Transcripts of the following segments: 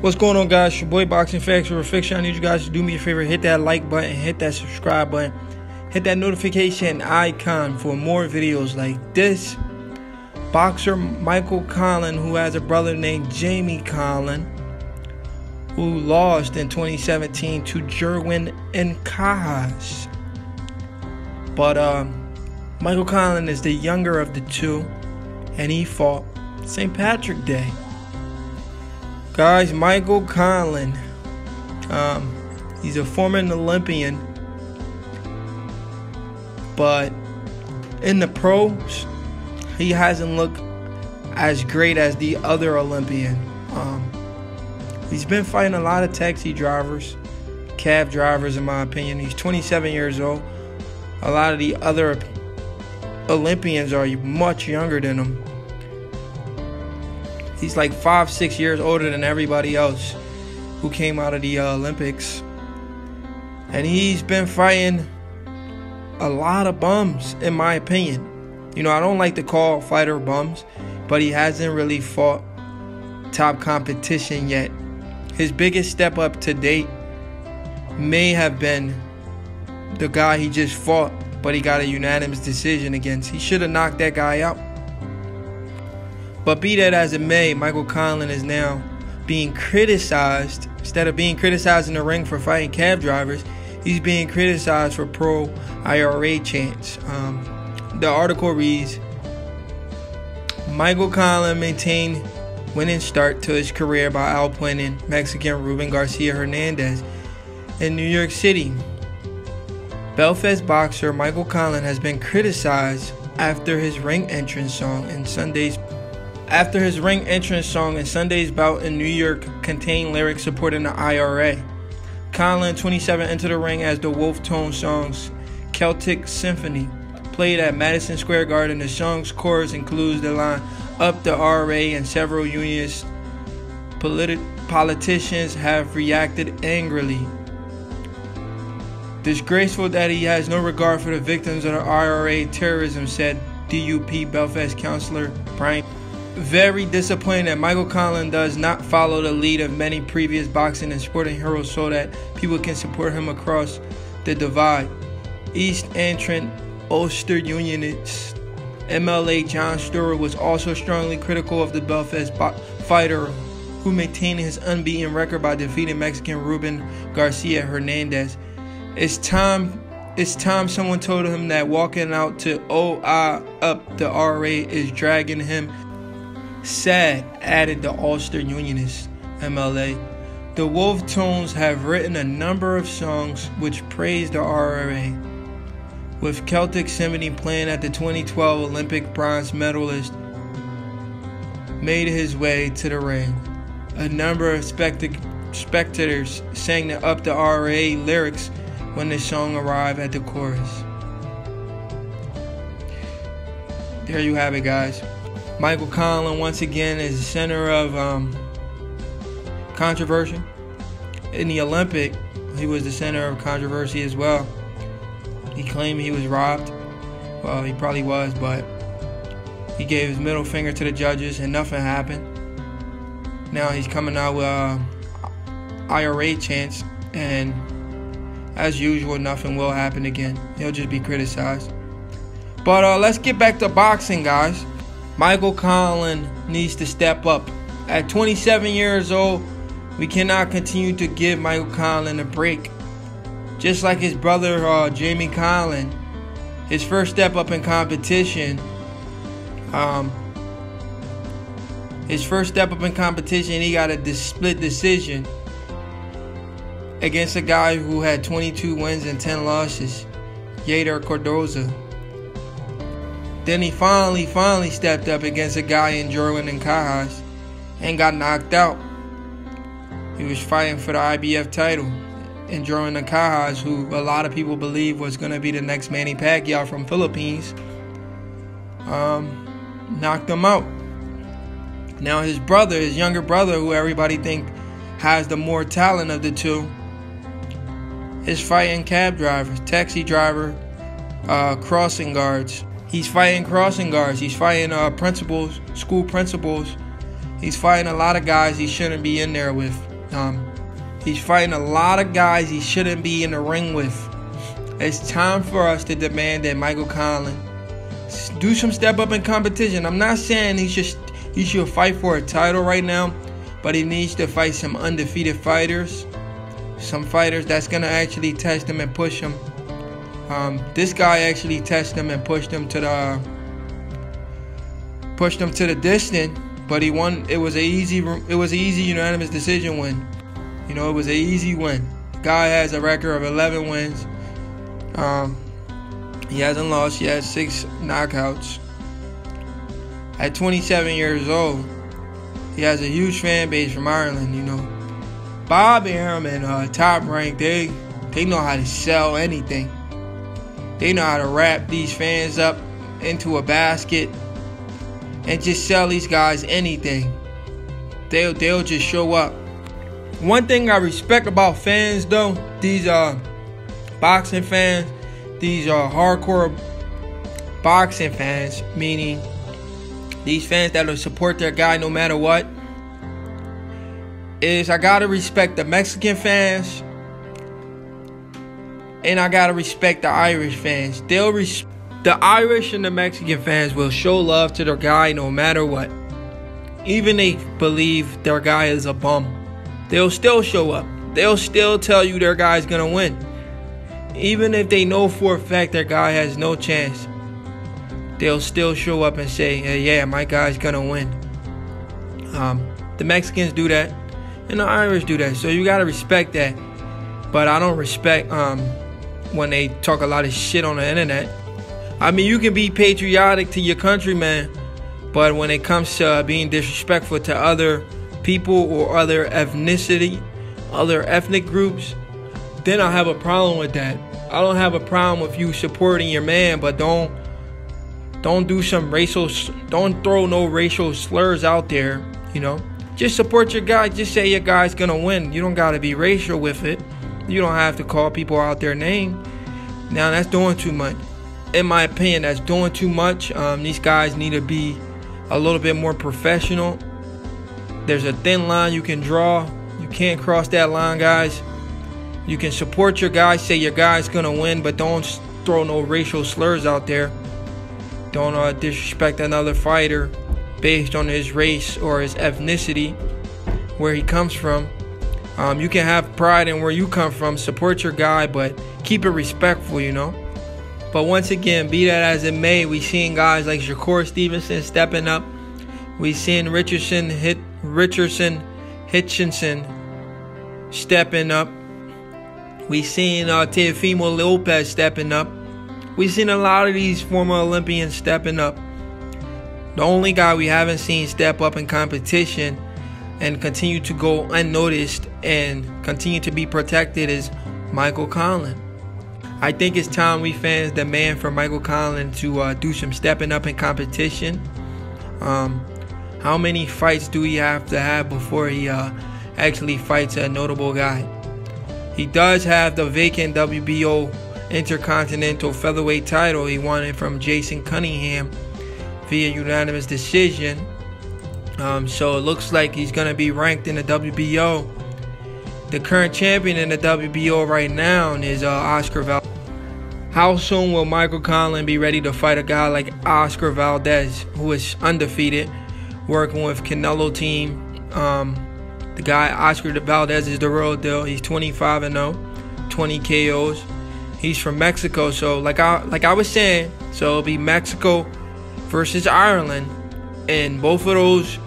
What's going on, guys? It's your boy Boxing Facts or Fiction. I need you guys to do me a favor, hit that like button, hit that subscribe button, hit that notification icon for more videos like this. Boxer Michael Conlan, who has a brother named Jamie Conlan, who lost in 2017 to Jerwin Nkaha's. But Michael Conlan is the younger of the two, and he fought St. Patrick's Day. Guys, Michael Conlan, he's a former Olympian, but in the pros, he hasn't looked as great as the other Olympian. He's been fighting a lot of taxi drivers, cab drivers in my opinion. He's 27 years old. A lot of the other Olympians are much younger than him. He's like 5-6 years older than everybody else who came out of the Olympics. And he's been fighting a lot of bums, in my opinion. You know, I don't like to call fighter bums, but he hasn't really fought top competition yet. His biggest step up to date may have been the guy he just fought, but he got a unanimous decision against. He should have knocked that guy out. But be that as it may, Michael Conlan is now being criticized. Instead of being criticized in the ring for fighting cab drivers, he's being criticized for pro IRA chants. The article reads, Michael Conlan maintained winning start to his career by outplaying Mexican Ruben Hernandez in New York City. Belfast boxer Michael Conlan has been criticized after his ring entrance song in Sunday's bout in New York contained lyrics supporting the IRA. Conlan, 27, entered the ring as the Wolf Tone song's Celtic Symphony played at Madison Square Garden. The song's chorus includes the line, "Up the IRA," and several unionist politicians have reacted angrily. Disgraceful that he has no regard for the victims of the IRA terrorism, said DUP Belfast councillor Brian. Very disappointing that Michael Conlan does not follow the lead of many previous boxing and sporting heroes so that people can support him across the divide. East entrant Ulster Unionist MLA John Stewart was also strongly critical of the Belfast fighter, who maintained his unbeaten record by defeating Mexican Ruben Hernandez. It's time someone told him that walking out to up the IRA is dragging him. Sad, added the Ulster Unionist MLA. The Wolf Tones have written a number of songs which praise the IRA, with Celtic Symphony playing at the 2012 Olympic bronze medalist made his way to the ring. A number of spectators sang the Up the IRA lyrics when the song arrived at the chorus. There you have it, guys. Michael Conlan once again is the center of controversy. In the Olympic, he was the center of controversy as well. He claimed he was robbed. Well, he probably was, but he gave his middle finger to the judges and nothing happened. Now he's coming out with IRA chants, and as usual, nothing will happen again. He'll just be criticized. But let's get back to boxing, guys. Michael Conlan needs to step up. At 27 years old, we cannot continue to give Michael Conlan a break. Just like his brother Jamie Conlan, his first step up in competition, he got a split decision against a guy who had 22 wins and 10 losses, Yader Cordoza. Then he finally stepped up against a guy in Jerwin Nkaha's and got knocked out. He was fighting for the IBF title. And Jerwin Nkaha's, who a lot of people believe was going to be the next Manny Pacquiao from Philippines, knocked him out. Now his younger brother, who everybody think has the more talent of the two, is fighting cab drivers, taxi driver, crossing guards. He's fighting crossing guards. He's fighting principals, school principals. He's fighting a lot of guys he shouldn't be in there with. He's fighting a lot of guys he shouldn't be in the ring with. It's time for us to demand that Michael Conlan do some step up in competition. I'm not saying he should fight for a title right now, but he needs to fight some undefeated fighters. Some fighters that's going to actually test him and push him. This guy actually tested him and pushed him to the distance, but he won. It was an easy unanimous decision win. You know, it was an easy win. The guy has a record of 11 wins. He hasn't lost. He has 6 knockouts. At 27 years old, he has a huge fan base from Ireland. You know, Bob Arum and Top Rank, they know how to sell anything. They know how to wrap these fans up into a basket and just sell these guys anything. They'll just show up. One thing I respect about fans, though, these boxing fans, these hardcore boxing fans, meaning these fans that will support their guy no matter what, is I gotta respect the Mexican fans and I gotta respect the Irish fans. The Irish and the Mexican fans will show love to their guy no matter what. Even they believe their guy is a bum, they'll still show up. They'll still tell you their guy's gonna win. Even if they know for a fact their guy has no chance, they'll still show up and say, hey, yeah, my guy's gonna win. The Mexicans do that, and the Irish do that. So you gotta respect that. But I don't respect when they talk a lot of shit on the internet. I mean, you can be patriotic to your country, man, but when it comes to being disrespectful to other people or other ethnicity, other ethnic groups, then I have a problem with that. I don't have a problem with you supporting your man, but don't do some don't throw no racial slurs out there, you know. Just support your guy. Just say your guy's gonna win. You don't gotta be racial with it. You don't have to call people out their name. Now that's doing too much. In my opinion, that's doing too much. These guys need to be a little bit more professional. There's a thin line you can draw. You can't cross that line, guys. You can support your guy, say your guy's gonna win, but don't throw no racial slurs out there. Don't disrespect another fighter based on his race or his ethnicity, where he comes from. You can have pride in where you come from, support your guy, but keep it respectful, you know. But once again, be that as it may, we seeing guys like Shakur Stevenson stepping up. We seeing Richardson Hitchinson stepping up. We seen Teofimo Lopez stepping up. We seen a lot of these former Olympians stepping up. The only guy we haven't seen step up in competition and continue to go unnoticed and continue to be protected is Michael Conlan. I think it's time we fans demand for Michael Conlan to do some stepping up in competition. How many fights do he have to have before he actually fights a notable guy? He does have the vacant WBO Intercontinental Featherweight title. He won it from Jason Cunningham via unanimous decision. So it looks like he's going to be ranked in the WBO. The current champion in the WBO right now is Oscar Valdez. How soon will Michael Conlan be ready to fight a guy like Oscar Valdez, who is undefeated, working with Canelo team? The guy Oscar Valdez is the real deal. He's 25-0, 20 KOs. He's from Mexico, so like I was saying, so it'll be Mexico versus Ireland, and both of those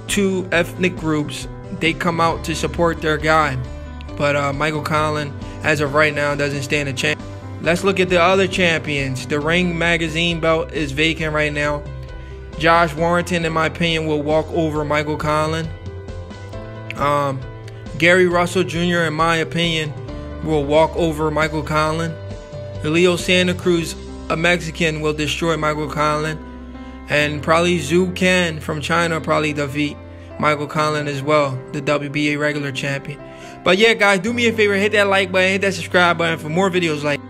two ethnic groups, they come out to support their guy. But Michael Conlan, as of right now, doesn't stand a chance. Let's look at the other champions. The Ring Magazine belt is vacant right now. Josh Warrington, in my opinion, will walk over Michael Conlan. Gary Russell Jr., in my opinion, will walk over Michael Conlan. Leo Santa Cruz, a Mexican, will destroy Michael Conlan. And probably Zhu Can from China probably defeat Michael Conlan as well, the WBA regular champion. But yeah, guys, do me a favor, hit that like button, hit that subscribe button for more videos like